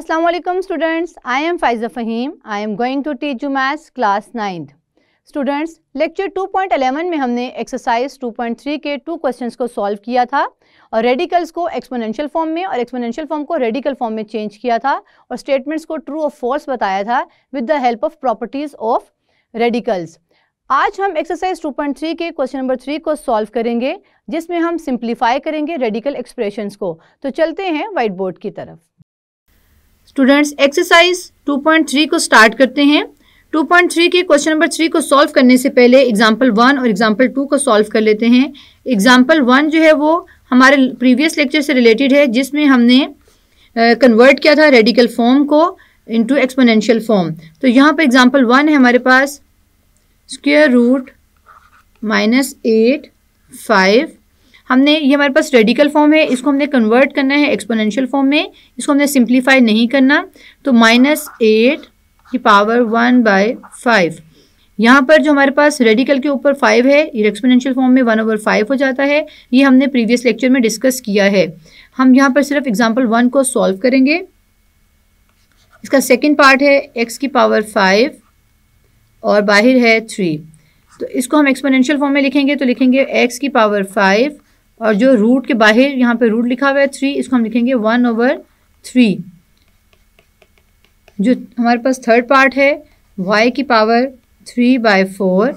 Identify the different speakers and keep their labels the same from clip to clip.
Speaker 1: Assalamu alaikum students, I am Faiza Fahim. I am going to teach you maths class 9th. Students, lecture 2.11 में हमने exercise 2.3 के 2 questions को solve किया था और रेडिकल्स को एक्सपोनेंशियल फॉर्म में और एक्सपोनेंशियल फॉर्म को रेडिकल फॉर्म में चेंज किया था और स्टेटमेंट्स को ट्रू और फॉल्स बताया था with the help of properties of radicals. आज हम एक्सरसाइज 2.3 के क्वेश्चन नंबर 3 को सॉल्व करेंगे जिसमें हम सिंप्लीफाई करेंगे रेडिकल एक्सप्रेशंस को। तो चलते हैं व्हाइट बोर्ड की तरफ। स्टूडेंट्स, एक्सरसाइज 2.3 को स्टार्ट करते हैं। 2.3 के क्वेश्चन नंबर 3 को सॉल्व करने से पहले एग्जाम्पल 1 और एग्जाम्पल 2 को सॉल्व कर लेते हैं। एग्जाम्पल 1 जो है वो हमारे प्रीवियस लेक्चर से रिलेटेड है जिसमें हमने कन्वर्ट किया था रेडिकल फॉर्म को इनटू एक्सपोनेंशियल फॉर्म। तो यहाँ पर एग्जाम्पल 1 है हमारे पास स्क्वायर रूट -8 5। हमने ये हमारे पास रेडिकल फॉर्म है, इसको हमने कन्वर्ट करना है एक्सपोनेंशियल फॉर्म में, इसको हमने सिंप्लीफाई नहीं करना। तो -8 की पावर 1/5। यहाँ पर जो हमारे पास रेडिकल के ऊपर 5 है, ये एक्सपोनेंशियल फॉर्म में 1/5 हो जाता है। ये हमने प्रीवियस लेक्चर में डिस्कस किया है। हम यहाँ पर सिर्फ एग्जाम्पल 1 को सॉल्व करेंगे। इसका सेकेंड पार्ट है x की पावर 5 और बाहर है 3। तो इसको हम एक्सपोनेंशियल फॉर्म में लिखेंगे तो लिखेंगे x की पावर 5 और जो रूट के बाहर यहाँ पे रूट लिखा हुआ है 3, इसको हम लिखेंगे 1/3। जो हमारे पास थर्ड पार्ट है y की पावर 3/4।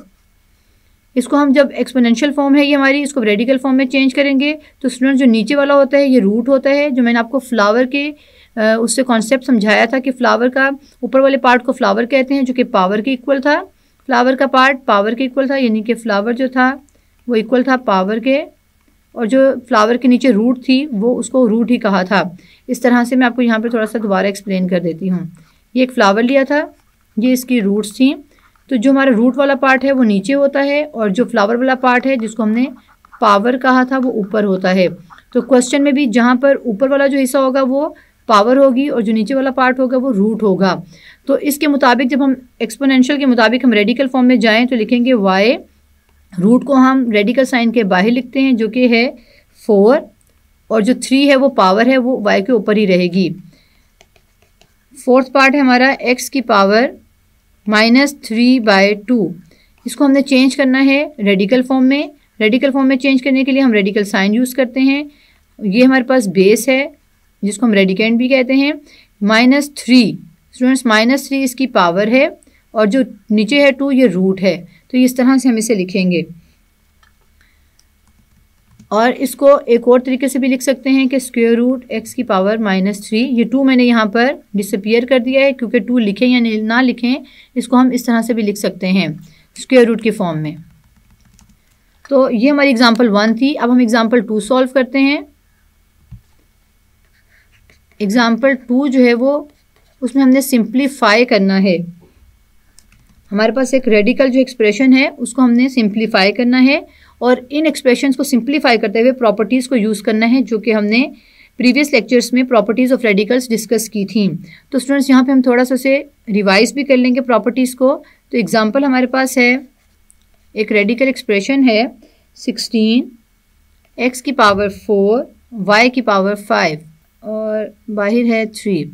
Speaker 1: इसको हम जब एक्सपोनेंशियल फॉर्म है ये हमारी, इसको रेडिकल फॉर्म में चेंज करेंगे तो स्टूडेंट जो नीचे वाला होता है ये रूट होता है। जो मैंने आपको फ्लावर के उससे कॉन्सेप्ट समझाया था कि फ्लावर का ऊपर वाले पार्ट को फ्लावर कहते हैं जो कि पावर के इक्वल था। फ्लावर का पार्ट पावर के इक्वल था, यानी कि फ्लावर जो था वो इक्वल था पावर के, और जो फ्लावर के नीचे रूट थी वो उसको रूट ही कहा था। इस तरह से मैं आपको यहाँ पे थोड़ा सा दोबारा एक्सप्लेन कर देती हूँ। ये एक फ्लावर लिया था, ये इसकी रूट्स थी। तो जो हमारा रूट वाला पार्ट है वो नीचे होता है और जो फ्लावर वाला पार्ट है जिसको हमने पावर कहा था वो ऊपर होता है। तो क्वेश्चन में भी जहाँ पर ऊपर वाला जो हिस्सा होगा वो पावर होगी और जो नीचे वाला पार्ट होगा वो रूट होगा। तो इसके मुताबिक जब हम एक्सपोनेंशियल के मुताबिक हम रेडिकल फॉर्म में जाएँ तो लिखेंगे y, रूट को हम रेडिकल साइन के बाहर लिखते हैं जो कि है 4, और जो 3 है वो पावर है वो y के ऊपर ही रहेगी। फोर्थ पार्ट है हमारा x की पावर -3/2। इसको हमने चेंज करना है रेडिकल फॉर्म में। रेडिकल फॉर्म में चेंज करने के लिए हम रेडिकल साइन यूज़ करते हैं। ये हमारे पास बेस है जिसको हम रेडिकेंड भी कहते हैं। -3 स्टूडेंट्स, -3 इसकी पावर है और जो नीचे है 2 ये रूट है। तो इस तरह से हम इसे लिखेंगे। और इसको एक और तरीके से भी लिख सकते हैं कि स्क्वायर रूट x की पावर -3। ये 2 मैंने यहाँ पर डिसअपियर कर दिया है क्योंकि 2 लिखें या ना लिखें, इसको हम इस तरह से भी लिख सकते हैं स्क्वायर रूट के फॉर्म में। तो ये हमारी एग्जांपल 1 थी। अब हम एग्जांपल 2 सॉल्व करते हैं। एग्जांपल 2 जो है वो उसमें हमने सिंप्लीफाई करना है। हमारे पास एक रेडिकल जो एक्सप्रेशन है उसको हमने सिंप्लीफाई करना है और इन एक्सप्रेशंस को सिंप्लीफाई करते हुए प्रॉपर्टीज़ को यूज़ करना है जो कि हमने प्रीवियस लेक्चर्स में प्रॉपर्टीज़ ऑफ रेडिकल्स डिस्कस की थी। तो स्टूडेंट्स यहाँ पे हम थोड़ा सा उसे रिवाइज भी कर लेंगे प्रॉपर्टीज़ को। तो एग्जांपल हमारे पास है एक रेडिकल एक्सप्रेशन है 16 x की पावर 4 y की पावर 5 और बाहर है 3।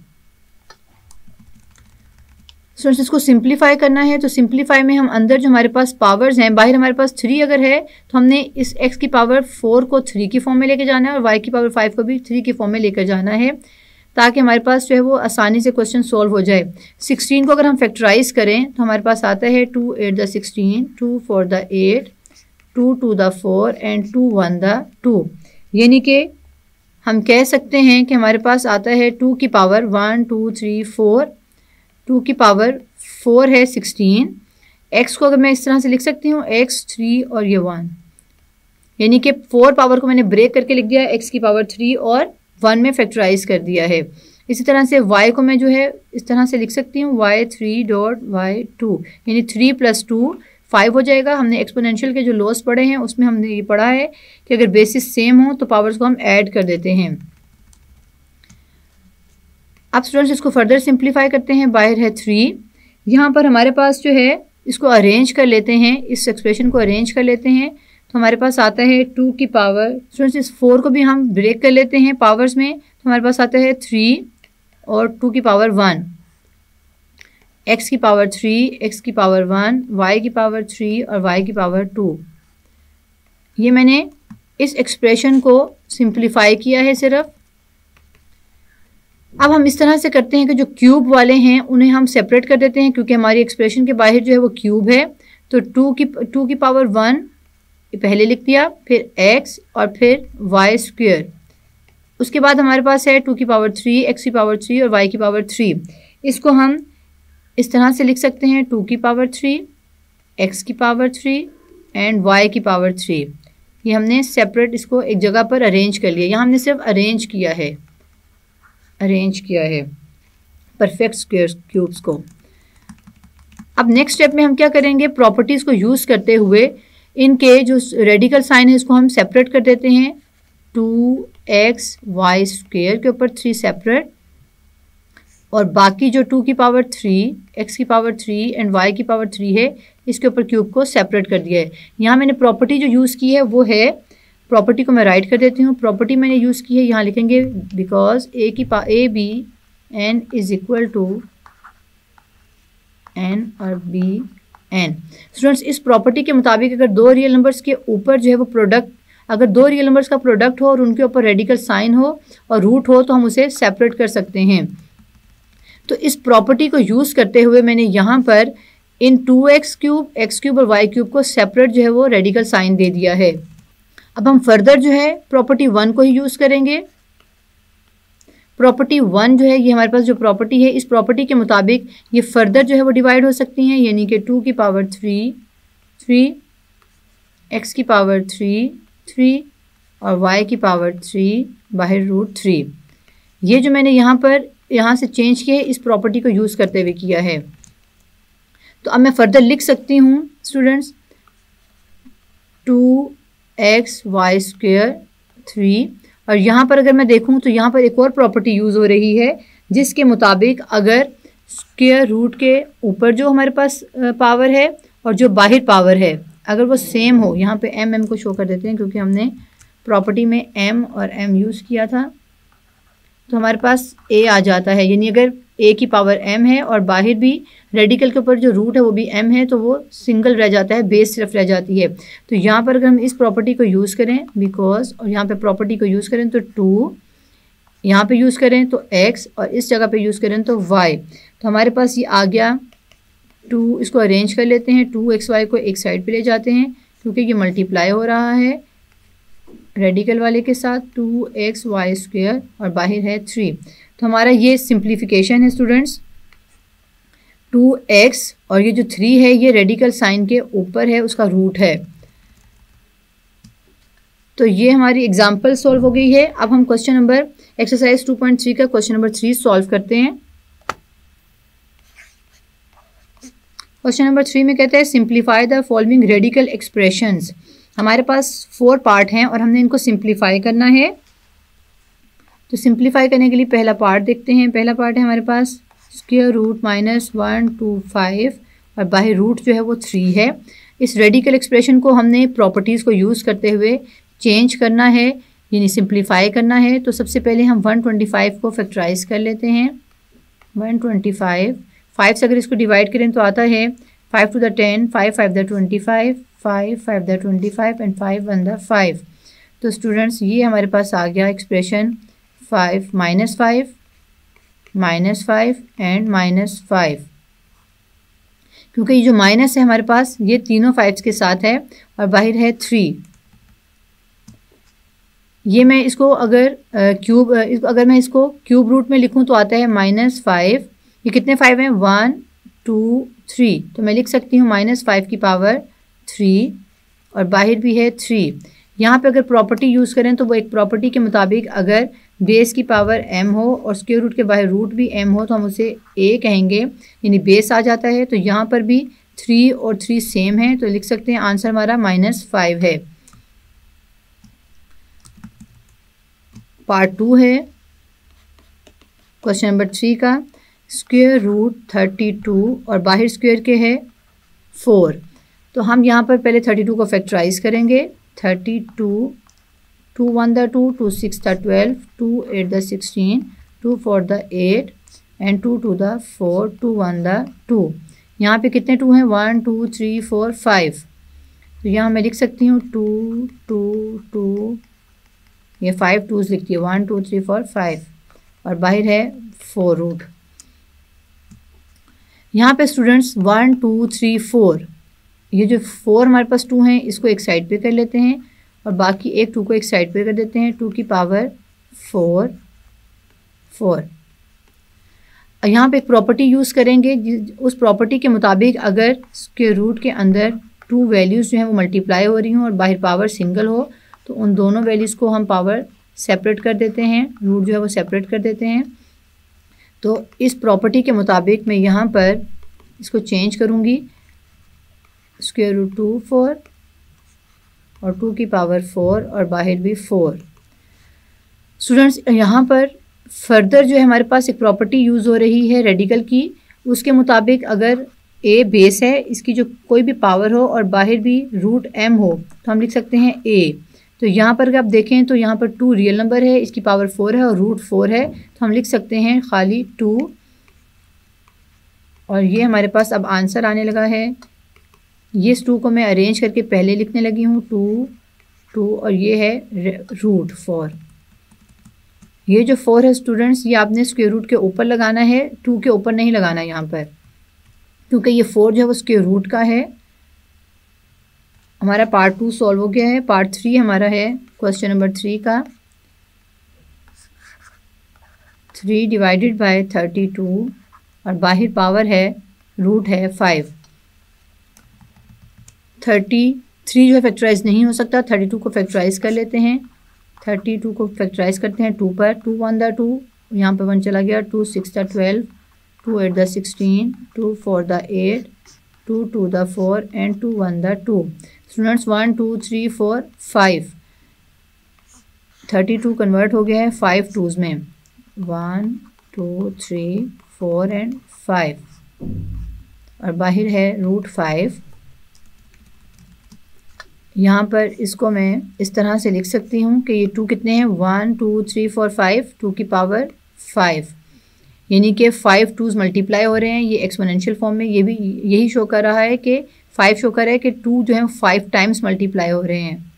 Speaker 1: स्टूडेंट्स इसको सिंप्लीफाई करना है। तो सिंप्लीफाई में हम अंदर जो हमारे पास पावर्स हैं, बाहर हमारे पास 3 अगर है तो हमने इस x की पावर 4 को 3 की फॉर्म में लेकर जाना है और y की पावर 5 को भी 3 की फॉर्म में लेकर जाना है ताकि हमारे पास जो है वो आसानी से क्वेश्चन सॉल्व हो जाए। 16 को अगर हम फैक्टराइज करें तो हमारे पास आता है 2 8 the 16, 2 4 the 8, 2 2 the 4 and 2 1 the 2। यानी कि हम कह सकते हैं कि हमारे पास आता है 2 की पावर 1 2 3 4, 2 की पावर 4 है 16। x को अगर मैं इस तरह से लिख सकती हूँ x 3 और ये 1, यानी कि 4 पावर को मैंने ब्रेक करके लिख दिया x की पावर 3 और 1 में फैक्टराइज कर दिया है। इसी तरह से y को मैं जो है इस तरह से लिख सकती हूँ y3.y2, यानी 3 + 2 5 हो जाएगा। हमने एक्सपोनेंशियल के जो लॉस पढ़े हैं उसमें हमने ये पढ़ा है कि अगर बेसिस सेम हो तो पावर्स को हम ऐड कर देते हैं। अब स्टूडेंट्स इसको फर्दर सिंप्लीफाई करते हैं। बाहर है 3, यहाँ पर हमारे पास जो है इसको अरेंज कर लेते हैं, इस एक्सप्रेशन को अरेंज कर लेते हैं। तो हमारे पास आता है 2 की पावर, स्टूडेंट्स इस 4 को भी हम ब्रेक कर लेते हैं पावर्स में। तो हमारे पास आता है 3 और 2 की पावर 1, x की पावर 3, x की पावर 1, y की पावर 3 और y की पावर 2। ये मैंने इस एक्सप्रेशन को सिंप्लीफाई किया है सिर्फ। अब हम इस तरह से करते हैं कि जो क्यूब वाले हैं उन्हें हम सेपरेट कर देते हैं, क्योंकि हमारी एक्सप्रेशन के बाहर जो है वो क्यूब है। तो 2 की पावर 1 पहले लिख दिया, फिर x और फिर y स्क्वायर। उसके बाद हमारे पास है 2 की पावर 3, x की पावर 3 और y की पावर 3। इसको हम इस तरह से लिख सकते हैं 2 की पावर 3, x की पावर 3 एंड y की पावर 3। ये हमने सेपरेट इसको एक जगह पर अरेंज कर लिया। यहाँ हमने सिर्फ अरेंज किया है परफेक्ट स्क्वायर क्यूब्स को। अब नेक्स्ट स्टेप में हम क्या करेंगे, प्रॉपर्टीज़ को यूज़ करते हुए इनके जो रेडिकल साइन है इसको हम सेपरेट कर देते हैं। 2xy स्क्वायर के ऊपर 3 सेपरेट, और बाकी जो 2 की पावर 3, x की पावर 3 एंड y की पावर 3 है इसके ऊपर क्यूब को सेपरेट कर दिया है। यहाँ मैंने प्रॉपर्टी जो यूज़ की है वो है, प्रॉपर्टी को मैं राइट कर देती हूँ। प्रॉपर्टी मैंने यूज़ की है, यहाँ लिखेंगे because A B N is equal to N और बी एन। स्टूडेंट्स, इस प्रॉपर्टी के मुताबिक अगर दो रियल नंबर्स के ऊपर जो है वो प्रोडक्ट, अगर दो रियल नंबर्स का प्रोडक्ट हो और उनके ऊपर रेडिकल साइन हो और रूट हो तो हम उसे सेपरेट कर सकते हैं। तो इस प्रॉपर्टी को यूज़ करते हुए मैंने यहाँ पर इन 2x क्यूब, x क्यूब और y क्यूब को सेपरेट जो है वो रेडिकल साइन दे दिया है। अब हम फर्दर जो है प्रॉपर्टी 1 को ही यूज़ करेंगे। प्रॉपर्टी 1 जो है ये हमारे पास जो प्रॉपर्टी है, इस प्रॉपर्टी के मुताबिक ये फर्दर जो है वो डिवाइड हो सकती हैं, यानी कि 2 की पावर 3, x की पावर 3 और y की पावर 3 बाहर √3। ये जो मैंने यहाँ से चेंज किया है इस प्रॉपर्टी को यूज़ करते हुए किया है। तो अब मैं फर्दर लिख सकती हूँ स्टूडेंट्स 2xy स्क्वायर 3, और यहाँ पर अगर मैं देखूँ तो यहाँ पर एक और प्रॉपर्टी यूज़ हो रही है जिसके मुताबिक अगर स्क्वायर रूट के ऊपर जो हमारे पास पावर है और जो बाहर पावर है अगर वो सेम हो, यहाँ पे m को शो कर देते हैं क्योंकि हमने प्रॉपर्टी में m और m यूज़ किया था, तो हमारे पास a आ जाता है। यानी अगर a की पावर m है और बाहर भी रेडिकल के ऊपर जो रूट है वो भी m है तो वो सिंगल रह जाता है, बेस सिर्फ रह जाती है। तो यहाँ पर अगर हम इस प्रॉपर्टी को यूज़ करें बिकॉज, और यहाँ पे प्रॉपर्टी को यूज़ करें तो 2, यहाँ पे यूज़ करें तो x और इस जगह पे यूज़ करें तो y, तो हमारे पास ये आ गया 2। इसको अरेंज कर लेते हैं, 2xy को एक साइड पे ले जाते हैं क्योंकि ये मल्टीप्लाई हो रहा है रेडिकल वाले के साथ 2xy स्क्वायर और बाहर है 3। तो हमारा ये सिंप्लीफिकेशन है स्टूडेंट्स। 2x और ये जो 3 है ये रेडिकल साइन के ऊपर है, उसका रूट है। तो ये हमारी एग्जाम्पल सॉल्व हो गई है। अब हम क्वेश्चन नंबर एक्सरसाइज 2.3 का क्वेश्चन नंबर 3 सॉल्व करते हैं। क्वेश्चन नंबर 3 में कहते हैं simplify the following radical expressions. हमारे पास 4 पार्ट हैं और हमने इनको सिंप्लीफाई करना है। तो सिंप्लीफाई करने के लिए पहला पार्ट देखते हैं। पहला पार्ट है हमारे पास स्क्वायर रूट -1 to 5 और बाहर रूट जो है वो 3 है। इस रेडिकल एक्सप्रेशन को हमने प्रॉपर्टीज़ को यूज़ करते हुए चेंज करना है, यानी सिंप्लीफाई करना है। तो सबसे पहले हम 125 को फैक्टराइज कर लेते हैं। 125, 5 से अगर इसको डिवाइड करें तो आता है 5 to the 10, 5 5 the 25, 5 5 the 25 and 5 1 the 5। तो स्टूडेंट्स ये हमारे पास आ गया एक्सप्रेशन 5 -5 एंड -5। क्योंकि ये जो माइनस है हमारे पास ये तीनों 5 के साथ है और बाहर है 3। ये मैं इसको अगर मैं इसको क्यूब रूट में लिखूं तो आता है -5। ये कितने 5 हैं, 1 2 3, तो मैं लिख सकती हूँ -5 की पावर 3 और बाहर भी है 3। यहाँ पे अगर प्रॉपर्टी यूज़ करें तो वो एक प्रॉपर्टी के मुताबिक अगर बेस की पावर m हो और स्क्वायर रूट के बाहर रूट भी m हो तो हम उसे a कहेंगे, यानी बेस आ जाता है। तो यहाँ पर भी 3 और 3 सेम है, तो लिख सकते हैं आंसर हमारा -5 है। पार्ट 2 है क्वेश्चन नंबर 3 का, स्क्वायर रूट 32 और बाहर स्क्वायर के है 4। तो हम यहाँ पर पहले 32 को फैक्टराइज करेंगे। 32, 2 1 the 2, 2 6 the 12, 2 8 the 16, 2 4 the 8 and 2 to the 4, 2 1 the 2। यहाँ पे कितने 2 हैं? 1 2 3 4 5। तो यहाँ मैं लिख सकती हूँ 2 2 2, ये 5 2s लिखती है, 1 2 3 4 5, और बाहर है 4 रूट। यहाँ पे स्टूडेंट्स 1 2 3 4, ये जो 4 हमारे पास 2 हैं इसको एक साइड पे कर लेते हैं और बाकी एक 2 को एक साइड पे कर देते हैं। 2 की पावर 4 4। यहाँ पे एक प्रॉपर्टी यूज़ करेंगे, उस प्रॉपर्टी के मुताबिक अगर स्क्वायर रूट के अंदर 2 वैल्यूज़ जो हैं वो मल्टीप्लाई हो रही हों और बाहर पावर सिंगल हो तो उन दोनों वैल्यूज़ को हम पावर सेपरेट कर देते हैं, रूट जो है वो सेपरेट कर देते हैं। तो इस प्रॉपर्टी के मुताबिक मैं यहाँ पर इसको चेंज करूँगी, स्क्वायर रूट 2 4 और 2 की पावर 4 और बाहर भी 4। स्टूडेंट्स यहाँ पर फर्दर जो है हमारे पास एक प्रॉपर्टी यूज़ हो रही है रेडिकल की, उसके मुताबिक अगर a बेस है, इसकी जो कोई भी पावर हो और बाहर भी रूट m हो तो हम लिख सकते हैं a। तो यहाँ पर अगर आप देखें तो यहाँ पर 2 रियल नंबर है, इसकी पावर 4 है और रूट 4 है, तो हम लिख सकते हैं खाली 2। और ये हमारे पास अब आंसर आने लगा है। ये 2 को मैं अरेंज करके पहले लिखने लगी हूँ, 2 2 और ये है रूट 4। ये जो 4 है स्टूडेंट्स, ये आपने स्क्वायर रूट के ऊपर लगाना है, 2 के ऊपर नहीं लगाना यहाँ पर, क्योंकि ये 4 जो है वो स्क्वायर रूट का है। हमारा पार्ट 2 सॉल्व हो गया है। पार्ट 3 हमारा है क्वेश्चन नंबर 3 का। 3 डिवाइडेड बाय 32 और बाहर पावर है रूट है 5। 33 जो है फैक्टराइज नहीं हो सकता, 32 को फैक्टराइज कर लेते हैं। 32 को फैक्टराइज करते हैं 2 पर, 2 1 द 2, यहाँ पर 1 चला गया, 2 6 the 12, 2 8 the 16, 2 4 the 8, 2 2 the 4 and 2 1 the 2। Students 1 2 3 4 5, 32 convert हो गया है 5 2s में, 1 2 3 4 एंड 5 और बाहर है रूट 5। यहाँ पर इसको मैं इस तरह से लिख सकती हूँ कि ये 2 कितने हैं? 1 2 3 4 5, 2 की पावर 5, यानी कि 5 2s मल्टीप्लाई हो रहे हैं। ये एक्सपोनेंशियल फॉर्म में ये भी यही शो कर रहा है कि 5 शो कर रहा है कि 2 जो है 5 टाइम्स मल्टीप्लाई हो रहे हैं।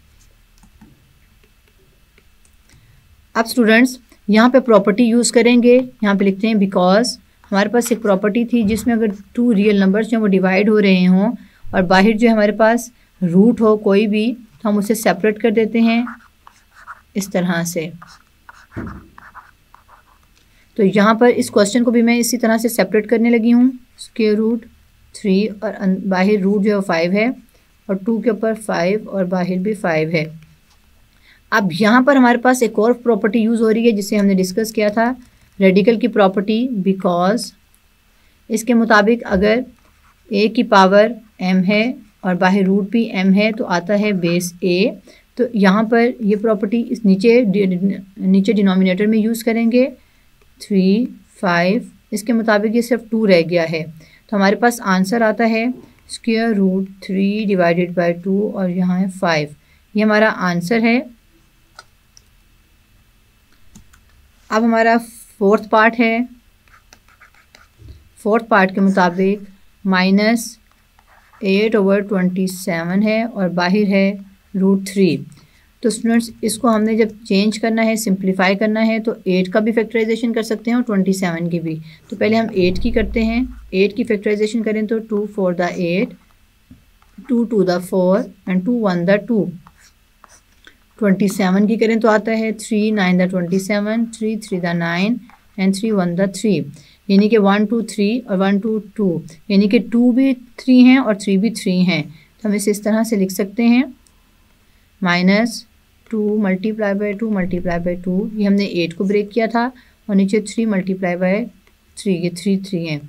Speaker 1: अब स्टूडेंट्स यहाँ पे प्रॉपर्टी यूज़ करेंगे, यहाँ पे लिखते हैं बिकॉज हमारे पास एक प्रॉपर्टी थी जिसमें अगर 2 रियल नंबर्स जो वो डिवाइड हो रहे हों और बाहर जो हमारे पास रूट हो कोई भी, तो हम उसे सेपरेट कर देते हैं इस तरह से। तो यहाँ पर इस क्वेश्चन को भी मैं इसी तरह से सेपरेट करने लगी हूँ। स्क्वायर रूट 3 और बाहर रूट जो है 5 है और 2 के ऊपर 5 और बाहर भी 5 है। अब यहाँ पर हमारे पास एक और प्रॉपर्टी यूज़ हो रही है जिसे हमने डिस्कस किया था, रेडिकल की प्रॉपर्टी, बिकॉज इसके मुताबिक अगर a की पावर m है और बाहर रूट भी m है तो आता है बेस a। तो यहाँ पर ये प्रॉपर्टी इस नीचे डिनोमिनेटर में यूज़ करेंगे 3 5, इसके मुताबिक ये सिर्फ 2 रह गया है, तो हमारे पास आंसर आता है स्क्वायर रूट 3 डिवाइडेड बाय 2 और यहाँ है 5। ये हमारा आंसर है। अब हमारा फोर्थ पार्ट है। फोर्थ पार्ट के मुताबिक -8/27 है और बाहर है रूट 3। तो स्टूडेंट्स इसको हमने जब चेंज करना है, सिंप्लीफाई करना है, तो 8 का भी फैक्टराइजेशन कर सकते हैं और 27 की भी। तो पहले हम 8 की करते हैं। 8 की फैक्टराइजेशन करें तो 2 4 द 8, 2 2 द 4 एंड 2 1 द 2। 27 की करें तो आता है 3 9 द 27, 3 3 द 9 एंड 3 1 द 3, यानी कि 1 2 3 और 1 2 2, यानी कि 2 भी 3 हैं और 3 भी 3 हैं। तो हम इसे इस तरह से लिख सकते हैं -2 मल्टीप्लाई बाय 2 मल्टीप्लाई बाय 2, ये हमने 8 को ब्रेक किया था, और नीचे 3 मल्टीप्लाई बाय 3, ये 3 3 हैं।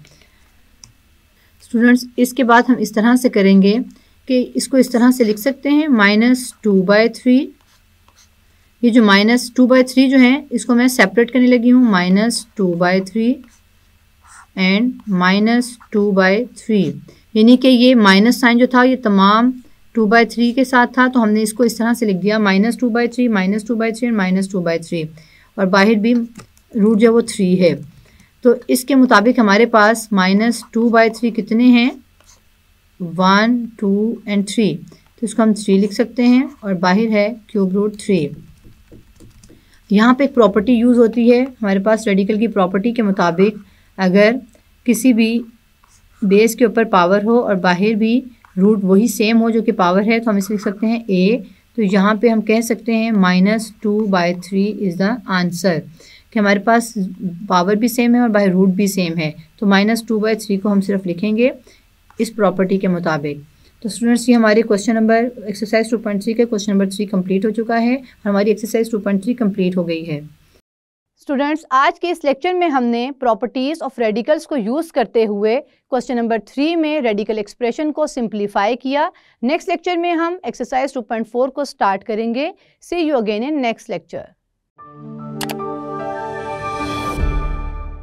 Speaker 1: स्टूडेंट्स इसके बाद हम इस तरह से करेंगे कि इसको इस तरह से लिख सकते हैं -2/3। ये जो -2/3 जो है इसको मैं सेपरेट करने लगी हूँ, -2/3 एंड -2/3, यानी कि ये माइनस साइन जो था ये तमाम 2/3 के साथ था, तो हमने इसको इस तरह से लिख दिया -2/3 -2/3 एंड -2/3, और बाहर भी रूट जो वो 3 है। तो इसके मुताबिक हमारे पास -2/3 कितने हैं, 1, 2 एंड 3, तो इसको हम 3 लिख सकते हैं और बाहर है क्यूब रूट 3। यहाँ पे एक प्रॉपर्टी यूज़ होती है हमारे पास रेडिकल की प्रॉपर्टी के मुताबिक, अगर किसी भी बेस के ऊपर पावर हो और बाहर भी रूट वही सेम हो जो कि पावर है, तो हम इसे लिख सकते हैं a। तो यहाँ पे हम कह सकते हैं -2/3 इज़ द आंसर, कि हमारे पास पावर भी सेम है और बाहर रूट भी सेम है, तो -2/3 को हम सिर्फ लिखेंगे इस प्रॉपर्टी के मुताबिक। तो स्टूडेंट्स, ये हमारे क्वेश्चन नंबर एक्सरसाइज 2.3 के क्वेश्चन नंबर 3 कंप्लीट हो चुका है और हमारी एक्सरसाइज 2.3 कंप्लीट हो गई है। स्टूडेंट्स, आज के इस लेक्चर में हमने प्रॉपर्टीज़ ऑफ रेडिकल्स को यूज़ करते हुए क्वेश्चन नंबर 3 में रेडिकल एक्सप्रेशन को सिंप्लीफाई किया। नेक्स्ट लेक्चर में हम एक्सरसाइज 2.4 को स्टार्ट करेंगे। See you again in next lecture.